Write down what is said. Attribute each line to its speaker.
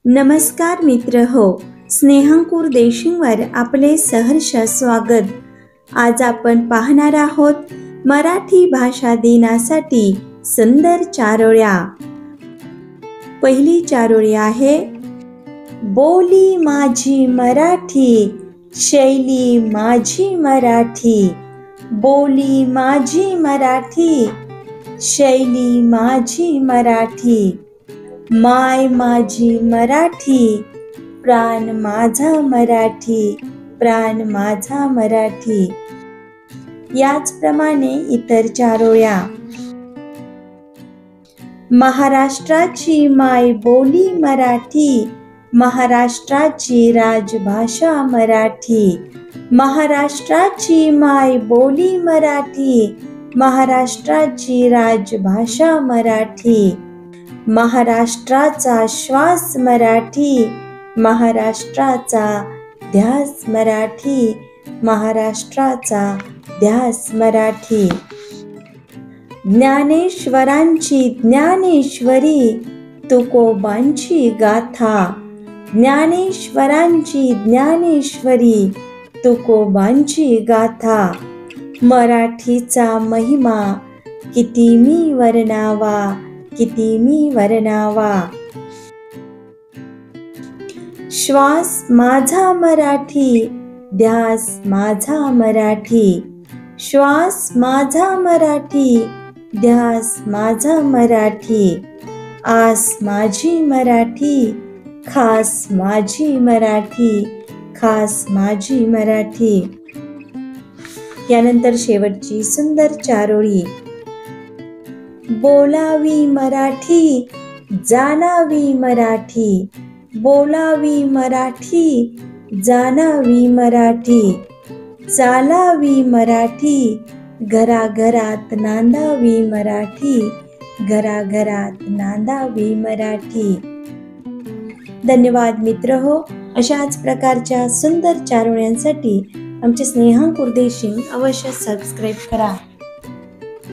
Speaker 1: नमस्कार मित्र हो, स्नेहांकुर देशिंगवर आपले सहर्ष स्वागत। आज आपण पाहणार आहोत मराठी भाषा दिनासाठी सुंदर चारोळ्या। पहिली चारोळी आहे, बोली माझी मराठी, शैली माझी मराठी। बोली माझी मराठी, शैली माझी मराठी। माय माझी मराठी, प्राण माझा मराठी, प्राण माझा मराठी। याचप्रमाणे इतर चारोळ्या। महाराष्ट्राची माय बोली मराठी, महाराष्ट्राची राजभाषा मराठी। महाराष्ट्राची माय बोली मराठी, महाराष्ट्राची राजभाषा मराठी। महाराष्ट्राचा श्वास मराठी, महाराष्ट्राचा ध्यास मराठी, महाराष्ट्राचा ध्यास मराठी। ज्ञानेश्वरांची ज्ञानेश्वरी, तुकोबांची गाथा। ज्ञानेश्वरांची ज्ञानेश्वरी, तुकोबांची गाथा। मराठीचा महिमा किती मी वर्णावा, किती मी वर्णावा। श्वास माझा मराठी, ध्यास माझा मराठी। श्वास माझा मराठी, ध्यास माझा मराठी। आस माझी मराठी, खास माझी मराठी, खास माझी मराठी। यानंतर शेवटची सुंदर चारोळी। बोलावी मराठी, जाणावी मराठी। बोलावी मराठी, जाणावी मराठी। चालावी मराठी, घराघरात नांदावी मराठी, घराघरात नांदावी मराठी। धन्यवाद मित्र हो। अशाच प्रकारच्या सुंदर चारोळ्यांसाठी आमचे स्नेहांकुर देशिंग अवश्य सबस्क्राईब करा।